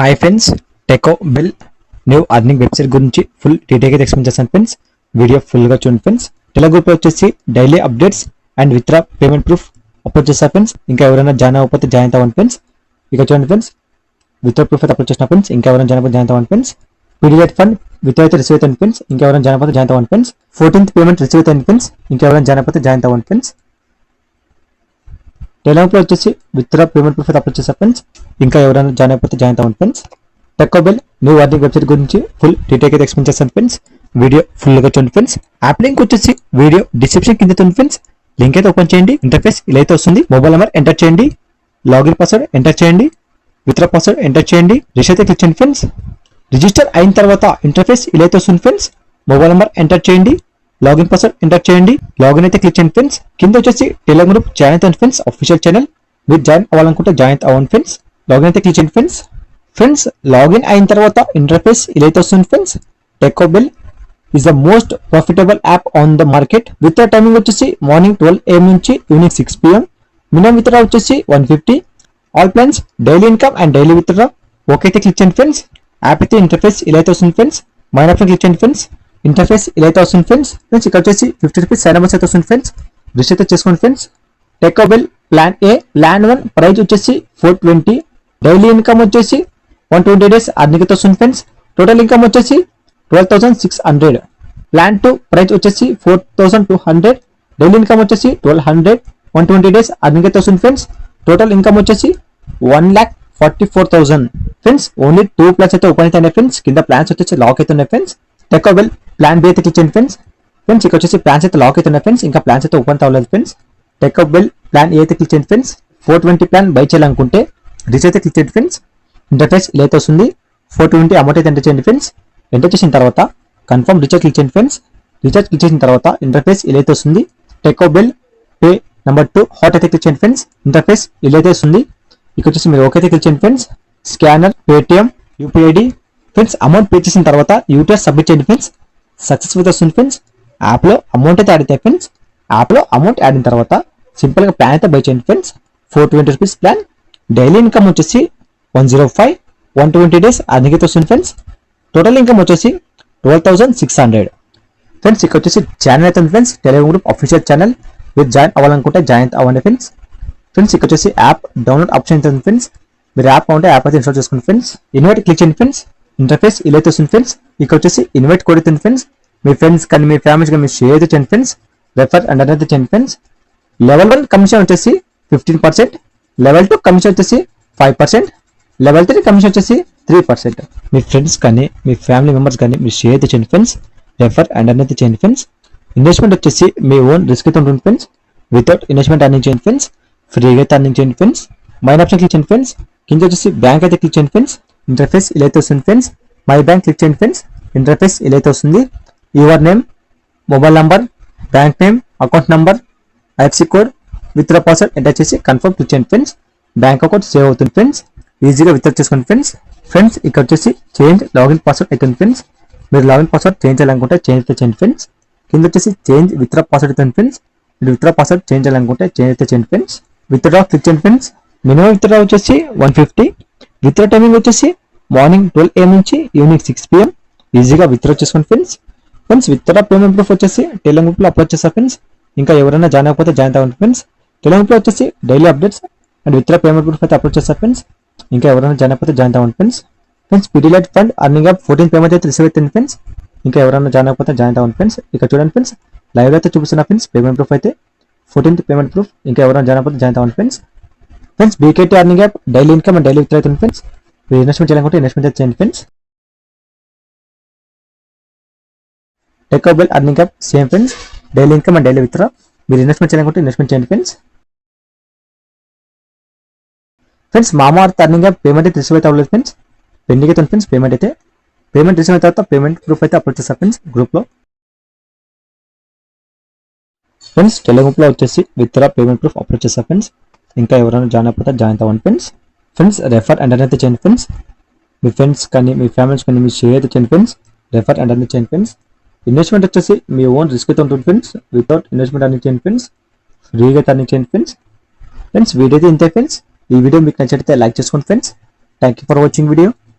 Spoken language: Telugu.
హాయ్ ఫ్రెండ్స్, టెకో బిల్ న్యూ అర్నింగ్ వెబ్సైట్ గురించి ఫుల్ డీటెయిల్గా ఎక్స్ప్లెయిన్ చేస్తాను ఫ్రెండ్స్. వీడియో ఫుల్గా చూడండి ఫ్రెండ్స్. టెలిగ్రూప్లో వచ్చేసి daily updates and withdraw payment proof upload చేస్తాను ఫ్రెండ్స్. ఇంకా ఎవరైనా జాయిన్ అవ్వకపోతే జాయిన్ అవ్వండి ఫ్రెండ్స్. ఇక చూడండి ఫ్రెండ్స్, విత్డ్రా ప్రూఫ్ అయితే అప్లోడ్ చేసిన ఫ్రెండ్స్. ఇంకా ఎవరైనా జాయిన్ అవ్వకపోతే జాయిన్ అవ్వండి ఫ్రెండ్స్. పీడిఎఫ్ ఫండ్ విత్ అయితే రిసీవ్ అవుతుంది ఫ్రెండ్స్. ఇంకా ఎవరైనా జాయిన్ అవ్వకపోతే జాయిన్ అవ్వండి ఫ్రెండ్స్. 14th పేమెంట్ రిసీవ్ అవుతుంది ఫ్రెండ్స్. ఇంకా ఎవరైనా జాయిన్ అవ్వకపోతే జాయిన్ అవ్వండి ఫ్రెండ్స్. టెలిగ్రామ్లో వచ్చేసి విత్డ్రా పేమెంట్ ప్రూఫ్ అయితే అప్లోడ్ చేస్తాను ఫ్రెండ్స్. ఇంకా ఎవరైనా జాయిన్ అవ్వకపోతే జాయిన్ అవ్వండి ఫ్రెండ్స్. టెకో బిల్ న్యూ అర్నింగ్ వెబ్సైట్ గురించి ఫుల్ డీటెయిల్గా ఎక్స్ప్లెయిన్ చేస్తాను ఫ్రెండ్స్. వీడియో ఫుల్గా చూడండి ఫ్రెండ్స్. యాప్ లింక్ వచ్చేసి వీడియో డిస్క్రిప్షన్ కింద ఉంది ఫ్రెండ్స్. లింక్ అయితే ఓపెన్ చేయండి. ఇంటర్ఫేస్ ఇలా అయితే వస్తుంది. మొబైల్ నెంబర్ ఎంటర్ చేయండి, లాగిన్ పాస్వర్డ్ ఎంటర్ చేయండి, విత్డ్రా పాస్వర్డ్ ఎంటర్ చేయండి, రిజిస్టర్ అయితే క్లిక్ చేయండి ఫ్రెండ్స్. రిజిస్టర్ అయిన తర్వాత ఇంటర్ఫేస్ ఇలా అయితే వస్తుంది ఫ్రెండ్స్. మొబైల్ నెంబర్ ఎంటర్ చేయండి, లాగిన్ పాస్వర్డ్ ఎంటర్ చేయండి, లాగిన్ అయితే క్లిక్ చేయండి ఫ్రెండ్స్. కింద వచ్చేసి టెలిగ్రామ్ గ్రూప్ జాయిన్ అవుతుంది ఫ్రెండ్స్, అఫీషియల్ ఛానల్. మీరు జాయిన్ అవ్వాలనుకుంటే జాయిన్ అవ్వండి ఫ్రెండ్స్. లాగిన్ అయితే క్లిక్ చేయండి ఫ్రెండ్స్. ఫ్రెండ్స్, లాగిన్ అయిన తర్వాత ఇంటర్ఫేస్ ఇలా అయితే వస్తుంది ఫ్రెండ్స్. టెకో బిల్ is the most profitable app on the market. Withdraw timing వచ్చేసి మార్నింగ్ 12 AM నుంచి ఈవినింగ్ 6 PM. మినిమం విత్డ్రా వచ్చేసి 150. All plans daily income and daily withdraw. Okay అయితే క్లిక్ చేయండి ఫ్రెండ్స్. యాప్ అయితే ఇంటర్ఫేస్ ఇలా అయితే వస్తుంది ఫ్రెండ్స్. మైన్ ఆప్షన్ క్లిక్ చేయండి ఫ్రెండ్స్. ఇంటర్ఫేస్ ఇలా అయితే వస్తుంది ఫ్రెండ్స్. ఇక్కడ వచ్చేసి 50 రూపీస్ సైన్ అవర్స్ అయితే వస్తుంది ఫ్రెండ్స్. రిజిస్టర్ అయితే చేసుకోండి ఫ్రెండ్స్. టెకో bill plan A land 1 price వచ్చేసి 420. డైలీ ఇన్కమ్ వచ్చేసి 120 days అర్నింగ్ అయితే వస్తుంది ఫ్రెండ్స్. టోటల్ ఇన్కమ్ వచ్చేసి 12,600. ప్లాన్ 2 ప్రైస్ వచ్చేసి 4,200. డైలీ ఇన్కమ్ వచ్చేసి 1200. 120 days అర్నింగ్ అయితే వస్తుంది ఫ్రెండ్స్. టోటల్ ఇన్కమ్ వచ్చేసి 1,44,000 ఫ్రెండ్స్. ఓన్లీ 2 ప్లాన్స్ అయితే ఓపెన్ అయితే ఫ్రెండ్స్. కింద ప్లాన్స్ వచ్చేసి లాక్ అవుతున్నాయి ఫ్రెండ్స్. టెకో బిల్ ప్లాన్ బి అయితే క్లిక్ చేయండి ఫ్రెండ్స్. ఫ్రెండ్స్, ఇక్కడ వచ్చేసి ప్లాన్స్ అయితే లాక్ అవుతున్నాయి ఫ్రెండ్స్. ఇంకా ప్లాన్స్ అయితే ఓపెన్ అవ్వలేదు ఫ్రెండ్స్. టెకో బిల్ ప్లాన్ ఏ అయితే క్లిక్ చేయండి ఫ్రెండ్స్. 420 ప్లాన్ బై చేయాలనుకుంటే రీచ్ అయితే క్లిక్ చేయండి ఫ్రెండ్స్. ఇంటర్ఫేస్ ఇలా అయితే వస్తుంది. 420 అమౌంట్ అయితే ఎంటర్ చేయండి ఫ్రెండ్స్. ఎంటర్ చేసిన తర్వాత కన్ఫర్మ్ రీఛార్జ్ క్లిక్ చేయండి ఫ్రెండ్స్. రీఛార్జ్ క్లిక్ చేసిన తర్వాత ఇంటర్ఫేస్ ఇలా అయితే వస్తుంది. టెకో బిల్ పే నెంబర్ 2 హాట్ అయితే క్లిక్ చేయండి ఫ్రెండ్స్. ఇంటర్ఫేస్ ఇలా అయితే వస్తుంది. ఇక్కడ వచ్చేసి మీరు ఓకే అయితే క్లిక్ చేయండి friends. Scanner, Paytm, UPI ID friends. Amount pay చేసిన తర్వాత యూటీఆర్ సబ్మిట్ చేయండి ఫ్రెండ్స్. సక్సెస్ఫుల్ వస్తుంది ఫ్రెండ్స్. యాప్లో అమౌంట్ అయితే యాడ్ అవుతాయి ఫ్రెండ్స్. యాప్లో అమౌంట్ యాడ్ అయిన తర్వాత సింపుల్గా ప్లాన్ అయితే బై చేయండి friends. 420 rupees plan. Daily income వచ్చేసి 105. 120 days అర్నింగ్ అయితే వస్తుంది ఫ్రెండ్స్. టోటల్ ఇన్కమ్ వచ్చేసి 12,600 ఫ్రెండ్స్. ఇక్కడ వచ్చేసి ఛానల్ అయితే ఉంది friends. Telegram group official channel. మీరు జాయిన్ అవ్వాలనుకుంటే జాయిన్ అవ్వండి ఫ్రెండ్స్. ఫ్రెండ్స్, ఇక్కడ వచ్చేసి యాప్ డౌన్లోడ్ ఆప్షన్ అయితే ఉంది ఫ్రెండ్స్. మీరు యాప్ ఉంటే యాప్ అయితే ఇన్స్టాల్ చేసుకోండి ఫ్రెండ్స్. ఇన్వైట్ క్లిక్ చేయండి ఫ్రెండ్స్. ఇంటర్ఫేస్ ఇలా అయితే వస్తుంది ఫ్రెండ్స్. ఇక్కడ వచ్చేసి ఇన్వైట్ కోడ్ అయితే ఫ్రెండ్స్. మీ ఫ్రెండ్స్ కానీ మీ ఫ్యామిలీస్ కానీ మీరు షేర్ అయితే చేయండి ఫ్రెండ్స్. రెఫర్ అండ్ అయితే చేయండి ఫ్రెండ్స్. లెవెల్ 1 కమిషన్ వచ్చేసి 15%. లెవెల్ 2 కమిషన్ వచ్చేసి 5%. లెవెల్ 3 కమిషన్ వచ్చేసి 3%. మీ ఫ్రెండ్స్ కానీ మీ ఫ్యామిలీ మెంబర్స్ కానీ మీరు షేర్ అయితే చేయండి ఫ్రెండ్స్. రెఫర్ అండ్ అయితే చేయండి ఫ్రెండ్స్. ఇన్వెస్ట్మెంట్ వచ్చేసి మీ ఓన్ రిస్క్ అయితే ఉంటుంది ఫ్రెండ్స్. వితౌట్ ఇన్వెస్ట్మెంట్ అర్నింగ్ చేయండి ఫ్రెండ్స్. ఫ్రీగా అయితే అర్నింగ్ చేయండి ఫ్రెండ్స్. మైన్ ఆప్షన్ క్లిక్ చేయండి ఫ్రెండ్స్. కింద వచ్చేసి బ్యాంక్ అయితే క్లిక్ చేయండి ఫ్రెండ్స్. ఇంటర్ఫేస్ ఇలా అయితే వస్తుంది ఫ్రెండ్స్. మై బ్యాంక్ క్లిక్ చేయండి ఫ్రెండ్స్. ఇంటర్ఫేస్ ఇలా అయితే వస్తుంది. Your name, mobile number, bank name, account number, IFC code, withdraw password enter చేసి కన్ఫర్మ్ క్లిక్ చేయండి ఫ్రెండ్స్. బ్యాంక్ అకౌంట్ సేవ్ అవుతుంది ఫ్రెండ్స్. ఈజీగా విత్డ్రా చేసుకోండి ఫ్రెండ్స్. ఫ్రెండ్స్, ఇక్కడ వచ్చేసి చేంజ్ లాగిన్ పాస్వర్డ్ అవుతుంది ఫ్రెండ్స్. మీరు లాగిన్ పాస్వర్డ్ చేంజ్ చేయాలనుకుంటే చేంజ్ అయితే చేయండి ఫ్రెండ్స్. కింద వచ్చేసి చేంజ్ విత్డ్రా పాస్వర్డ్ అవుతుంది ఫ్రెండ్స్. మీరు విత్డ్రా పాస్వర్డ్ చేంజ్ చేయాలనుకుంటే చేంజ్ అయితే చేయండి ఫ్రెండ్స్. విత్డ్రా క్లిక్ చేయండి ఫ్రెండ్స్. మినిమం విత్డ్రా వచ్చేసి 150. విత్డ్రా టైమింగ్ వచ్చేసి మార్నింగ్ 12 AM నుంచి ఈవినింగ్ 6 PM. ఈజీగా విత్డ్రా చేసుకోండి friends. Friends, withdraw payment proof వచ్చేసి టెలిగ్రామ్ గ్రూప్లో అప్లోడ్ చేస్తారు ఫ్రెండ్స్. ఇంకా ఎవరైనా జాయిన్ అవ్వకపోతే జాయిన్ అవ్వండి ఫ్రెండ్స్. టెలిగ్రామ్ గ్రూప్లో వచ్చేసి daily updates and withdraw payment proof అయితే అప్లోడ్ చేస్తారు ఫ్రెండ్స్. ఇంకా ఎవరైనా జాయిన్ అయిపోతే జాయిన్ అవ్వండి friends. Friends, PDF fund earning app 14th payment అయితే రిసీవ్ అవుతుంది ఫ్రెండ్స్. ఇంకా ఎవరైనా జాయిన్ అయిపోతే జాయిన్ అవ్వండి ఫ్రెండ్స్. ఇక్కడ చూడండి ఫ్రెండ్స్, లైవ్ అయితే చూపిస్తున్నా ఫ్రెండ్స్. పేమెంట్ ప్రూఫ్ అయితే 14th పేమెంట్ ప్రూఫ్. ఇంకా ఎవరైనా జాయిన్ అయిపోతే జాయిన్ అవ్వండి friends. Friends, BKT earning app daily income and daily withdraw అవుతుంది ఫ్రెండ్స్. మీరు ఇన్వెస్ట్మెంట్ చేయాలనుకుంటే ఇన్వెస్ట్మెంట్ అయితే చేయండి ఫ్రెండ్స్. టెకో బిల్ earning app same friends. Daily income and daily withdraw. మీరు ఇన్వెస్ట్మెంట్ చేయాలనుకుంటే ఇన్వెస్ట్మెంట్ చేయండి friends. Friends, Mamaearth earning app payment అయితే రిసీవ్ అయితే అవ్వలేదు ఫ్రెండ్స్. పెండింగ్ అయితే ఫ్రెండ్స్. పేమెంట్ రిసీవ్ అయిన తర్వాత పేమెంట్ ప్రూఫ్ అయితే అప్లోడ్ చేస్తారు ఫ్రెండ్స్ గ్రూప్లో. ఫ్రెండ్స్, టెలిగ్రామ్లో వచ్చేసి విత్డ్రా పేమెంట్ ప్రూఫ్ అప్లోడ్ చేస్తారు ఫ్రెండ్స్. ఇంకా ఎవరైనా జాయిన్ అయిపోతే జాయిన్ అవ్వండి ఫ్రెండ్స్. ఫ్రెండ్స్, రెఫర్ అండ్ అయితే చేయండి ఫ్రెండ్స్. మీ ఫ్రెండ్స్ కానీ మీ ఫ్యామిలీస్ కానీ మీరు షేర్ అయితే చేయండి ఫ్రెండ్స్. రెఫర్ అండ్ అయితే చేయండి ఫ్రెండ్స్. ఇన్వెస్ట్మెంట్ వచ్చేసి మీ ఓన్ రిస్క్ అయితే ఉంటుంది ఫ్రెండ్స్. వితౌట్ ఇన్వెస్ట్మెంట్ అర్నింగ్ చేయండి ఫ్రెండ్స్. ఫ్రీగా అయితే అర్నింగ్ చేయండి ఫ్రెండ్స్. ఫ్రెండ్స్, వీడియో అయితే ఇంతే ఫ్రెండ్స్. ఈ వీడియో మీకు నచ్చితే లైక్ చేసుకోండి friends. Thank you for watching video.